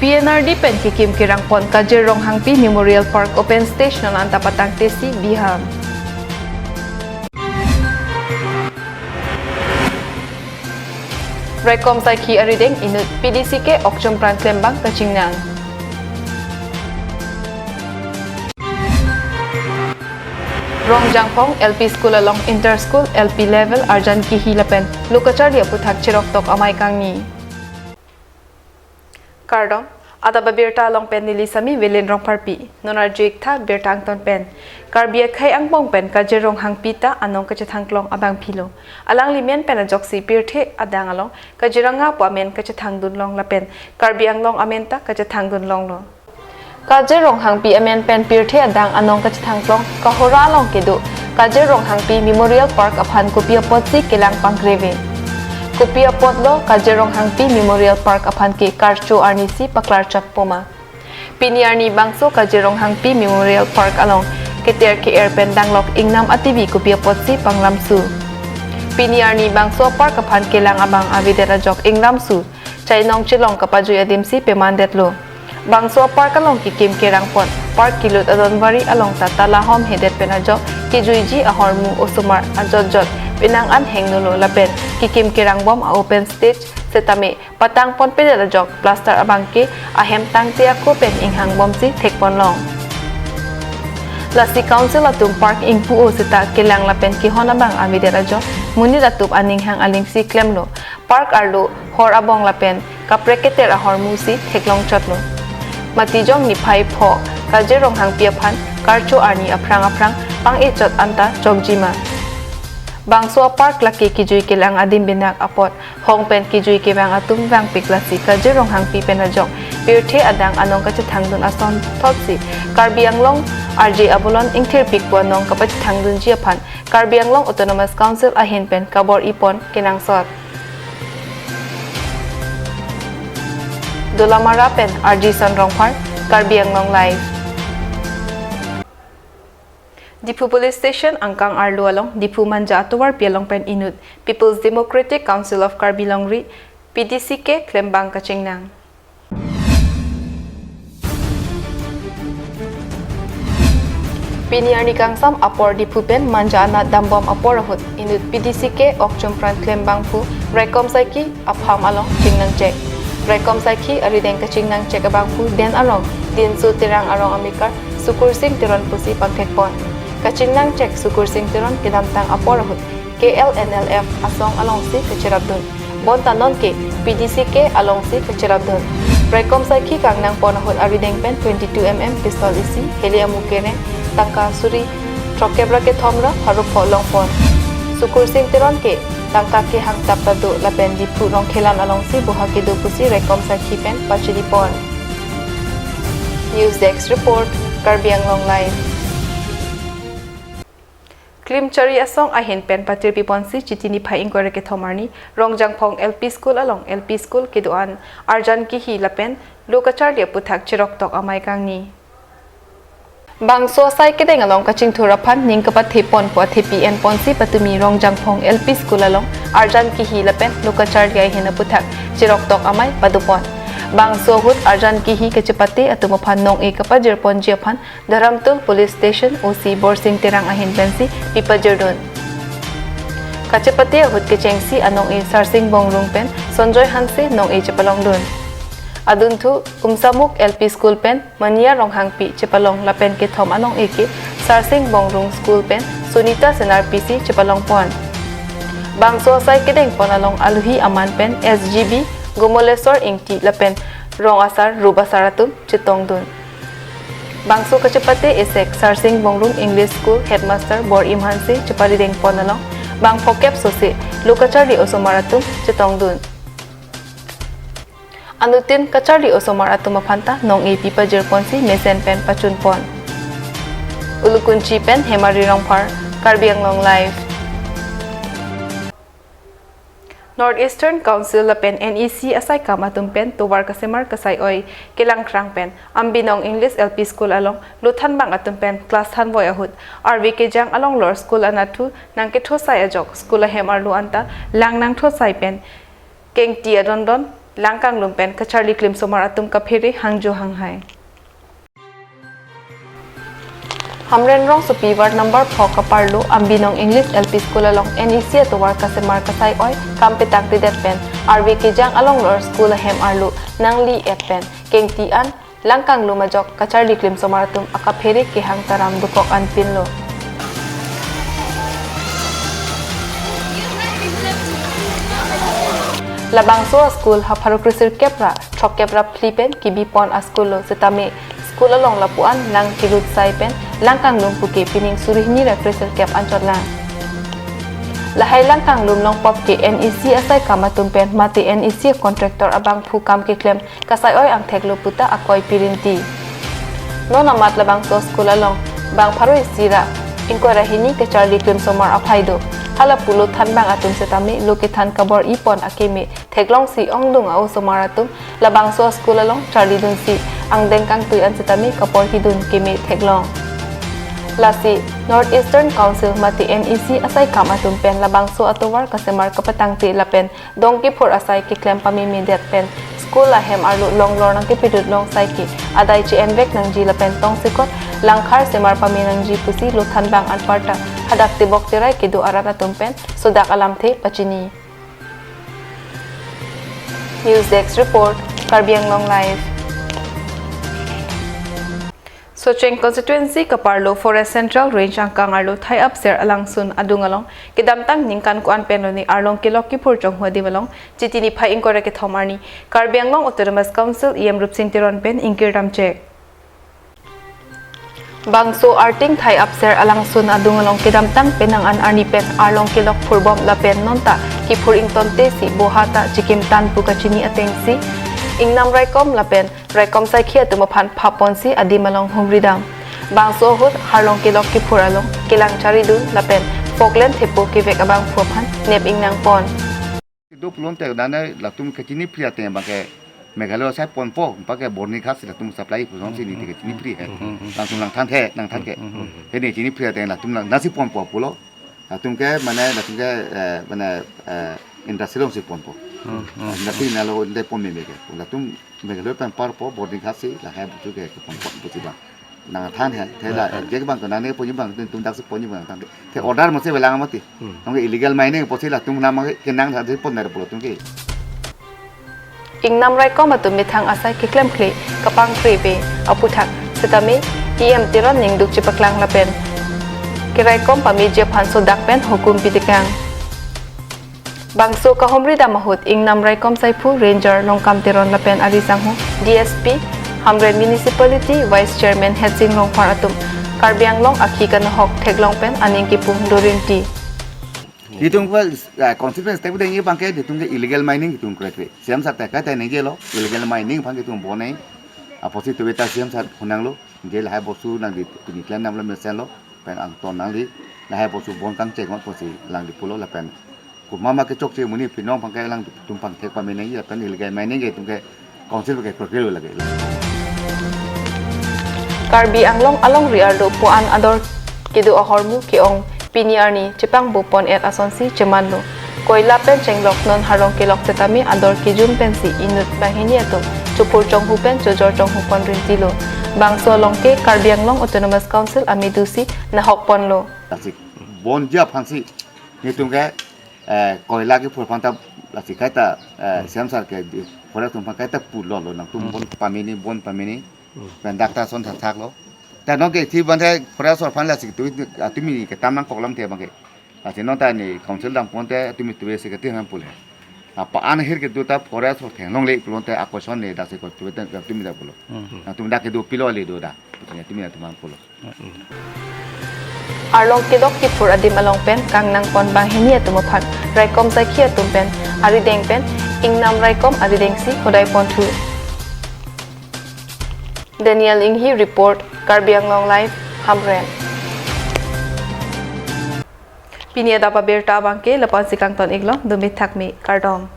PNRD pen kikim kirang pon Kajirong Hangpi Memorial Park Open Station anta patang tesi Biham. Rekom Saiki Arideng Inut PDCK Okchom Pran Klembang Kachingnang. Rong Jangpong LP School along Inter School LP level Arjan Kihilapen Lukacharya Puthak Chirok Tok Amay Kangni. Kardom ADAP ABIRTA along pen nili sami Wilin Rong Parpi Nonar Jik Tha Birta Angton pen KARBI Anglong pen Kajirong Hangpita Anong Kachathanglong Abang Pilo Alang Limen pen Ajoksi Pirthe Adang along Kajiranga Po Amen Kachathangun Long Lapen KARBI Anglong Amenta Kachathangun Long Lo Kajirong Hangpi Amen pen Pirthe Adang Anong Kachathanglong Kahora Long Kedu Kajirong Hangpi Memorial Park Aphan Kupia Potsi Kelang Pangkreve Kupia Potlo Kajirong Hangpi Memorial Park Aphan ke Karcho Arnisi Paklar Chakpoma Piniarni Bangso Kajirong Hangpi Memorial Park along Keter ke Airpen Danglok Ingnam Atibi Kupia Potsi Panglamsu Piniarni Bangso Park Aphan ke Lang Abang Avidera Jok Inglamsu Chainong Chilong Kapajoy Adimsi Pemandetlo Bangso Park along Kikim Kerangpon Park Kilut Adonvari along Tatalahom Hedet Penajok Kijuiji Ahormu Osumar Ajojot Pinangan Hengnulo Lapen Kikim Kirangbom a open stage setame patang pon pedala jok plaster abangke ahem tangtia ko pen inghang bomsi thekpon long Lasi Council atum Park ingpu o seta kelang lapen ki honabang amidera jok muni ratup aninghang alingsi klemlo Park arlo hor abong lapen kapreketer a hormusi theklong chotlo Matijong ni phai pho Kajirong Hangpi aphan Karcho Arni aprang pang echot anta jogjima Bangso Park laki kijui kelang adim binak apot hongpen kijui ke bang atum bang piklasi Kajirong Hangpi penajok Pirthe Adang Anong Kachathangun ason thotsi KARBI Anglong RJ Abulon ingthir pikpo nong Kachathangun jiaphan KARBI Anglong Autonomous Council ahin pen kabor ipon kenang sot Dolamara pen RJ Sonrongphar KARBI Anglong live Dipu Police Station Angkang Arlo along Dipu Manja Atuwar Pialong Pen Inut People's Democratic Council of KARBI Longri PDCK Klembang Kachingnang Piniarni Kangsam Apor Dipu Pen Manja Ana Dambom Apor Ahut Inut PDCK Okchom Pran Klembang Pu Rekom Saiki Apham along Chingnang Chek Rekom Saiki Arideng Kachingnang Chek Abang Pu Den Arong Din Su Tirang Arong Amikar Sukur Sing Tiron Pusi Pangkekpon Kachingnang Chek Sukur Sing Tiron Kinamtang Aporahut KLNLF Asong Alongsi Kachirabdun Bontanon ke PDCK Alongsi Kachirabdun Rekom Saiki Kangnang Ponahut Arideng Pen 22mm Pistol isi Helium Mukere Tangka Suri Trokebra ke Thomra Harupho Longpon Sukur Sing Tiron ke Tangka ke Hang Taptado Lapen Dipu Rong Khelan Alongsi Buhake Dupusi Rekom Saiki Pen Pachiripon News Desk Report KARBI Anglong Live Klim Chari Asong Ahin Pen Patir Piponsi Chitini Pai Ingore ke Thomarni Rong Jangpong LP School along LP School Kiduan Arjan Kihi Lapen Lukacharya Puthak Chirok Tok Amay Kangni Bangso Sai Kedeng along Kaching Thurapan Ningkapat Thepon Po Thepi Ponsi Patumi Rong Jangpong LP School along Arjan Kihi Lapen Lukacharya Hina Puthak Chirok Tok Amay Padupon Bangso Hut Arjan Kihi Kachapati Atumaphan Nong E Kapajir Pon Jiaphan Dharamtul Police Station OC Borsing Tirang Ahin Bensi Pipajerdun Kachapati Hut Kechengsi Anong E Sarsing Bongrung Pen Sonjoy Hansi Nong E Chapalong Dun Aduntu Umsamuk LP School Pen Mania Rong Hangpi Chapalong Lapen Ke Thom Anong E Ke Sarsing Bongrung School Pen Sunita Senar PC Chapalong Pon Bangso Sai Kedeng Pon along Aluhi Aman Pen SGB Gomolesor Ingti Lapen Rong Asar Rubasaratum Chitong Dun Bangso Kachapate Esek Sarsing Bongrung English School Headmaster Bor Imhansi Chaparideng Ponalong Bang Pokep Sose Lukachari Osomaratum Chitong Dun Anutin Kachari Osomaratum Aphanta Nong E Pipajir Ponsi Mesen Pen Pachun Pon Ulukunchi Pen Hemari Rongphar KARBI Anglong Live Northeastern Council Lapen NEC asai kamatum pen towar kasemar kasai oi kelang krang pen ambinong English LP School along luthan bang atum pen class than boy ahut RVK jang along lor school anatu nangke thosai ajok school ahem arlu anta lang nang thosai pen kengti adondon langkang lumpen kacharli klim somar atum kaphere hangjo hanghai Hamren rong supi ward number 4 kaparlo ambinong English LP School along NEC atowar kasemar kasai oi kampetang tidet pen RV Kijang along Lor School hem arlo nangli epen kengtian langkang lumajok kacharli klim somar atum akaphere ke hang taram dukok anpinlo Labangso School haparo krisir kepra chok kepra flipen kibipon a school lo setame school along lapuan lang kirut saipen langkang lum puke pining surih ni ra krisir kep anchot lang lahai langkang lum long pop ke NEC asai kamatum pen mati NEC contractor abang phu kam ke klem kasai oi ang theklo puta akoi pirinti no namat labangso school along bang pharo sira ingko rahini ke charli klem somar aphaido hala pulo than bang atum setami loke than kabor ipon akeme theklong si ongdung au somaratum labang so school along charli dun si ang dengkang tui an setami kapor hidun keme theklong lasi Northeastern Council mati NEC asai kam atum pen labang so atowar kasemar kapatang ti lapen dongki phor asai ki klem pamimi det pen school a hem arlu long lor nang ki pidut long sai ki adai chi envek nang ji lapen tong sikot langkhar semar pami nang ji pusi lo than bang ABIRTA hadak tibok tirai kidu arata tumpen sodak alam the pachini News Desk report KARBI ANGLONG live Socheng constituency kaparlo Forest Central Range angkang arlo thai upser alangsun adungalong kidamtang ningkan kuan penoni arlong kilok ki phur chong hodi balong chitini phai ingkore ke thomarni KARBI ANGLONG Autonomous Council em rup sing tiron pen ingkirdam check Bangso arting thai upser alangsun adungalong kidamtang penangan arni pen arlong kilok phurbom lapen nonta ki phur ington te si bohata chikim tan pukachini atengsi ingnam raikom lapen raikom sai khia tumaphan phapon si adimalong humridam bangso hut harlong kilok ki phur along kilang charidun lapen Falkland thepo ki vek abang phuphan nep ingnang pon duk lon te dana latum kachini priya te bangke Meghalaya sai ponpo pakai borni khas latum supply kusong sini te kachini pri hai langsung nang than ke ini chini priya te latum nasi ponpo pulo latum ke mana latum ke mana industrial si ponpo nasi nalo le pon me ke latum Meghalaya pan parpo borni khas si la hai butu ke ponpo butu ba nang than hai te la je bang ko nane poni bang tum dak se poni bang te order mo se belang mati nong illegal mining posi latum nam ke nang tha se pon ner pulo tum ke ingnam raikom atum mithang asai ki klem khle kapang trebe aputhak setame em tiron ningduk chipaklang lapen kiraikom pami je phanso dakpen hukum pitikang bangso ka homri da mahut ingnam raikom saipu ranger longkam tiron lapen arisanghu DSP Hamren Municipality Vice Chairman Hetsing long phar atum KARBI ANGLONG akhi kan hok theklong pen aning ki pung dorinti hitung ko consequence te budeng ye bangke hitung ke illegal mining hitung kre siam sat ta ta ne lo illegal mining phang hitung bonai aposi tu beta siam sat hunang lo gel hai bosu nang di ni klan nam lo mesel lo pen ang ton nang li la hai bosu bon kang che ngot posi lang di pulo la pen ku mama ke chok che muni pinong phang ke lang tum phang the pa me nei ya pen illegal mining ke tung ke council ke pro lage KARBI ANGLONG along riardo puan ador kidu ahormu ki ong Piniarni Chipang Bupon et Asonsi Chemanlo Koila pen chenglok non harong kilok tetami ador kijum pensi inut bahini ato chupur chong hupen chojor chong hupon rintilo bangso longke KARBI ANGLONG Autonomous Council amidusi na hokpon lo lasik bon jia phangsi hitung ke koila ke phur phanta lasik kaita siam sar ke phora tum phang kaita pu lo nang tum bon pamini pen dakta son thak loแต่น้องเกที่วันที่พระสวดพันละสิตุตุมีกตามนังปกลำเทบังเกอาจจะน้องตานี่ของเชลดังปนแต่ตุมีตัวเสกที่ห้ามปุ่นเลยปะอันเฮร์กดูตาพระสวดแข่งน้องเล็กปนแต่อากาศเนี่ยดักเสกตัวแต่ตุมีได้ปุ่นตุมีดักดูพิโลเลยดูด่าตุมีได้ตุมันปุ่นอารมณ์กิดกิพูดอดีมาลองเป็นกังนังปนบางเฮนี่ตุมพันไรกอมใจเขียตุมเป็นอาริเดงเป็นอิงนำไรกอมอาริเดงซีคนใดปนทูDaniel Inghi report KARBI ANGLONG live Hamren Pinia da ABIRTA bangke lapan sikang ton iglong dumit thakmi kardom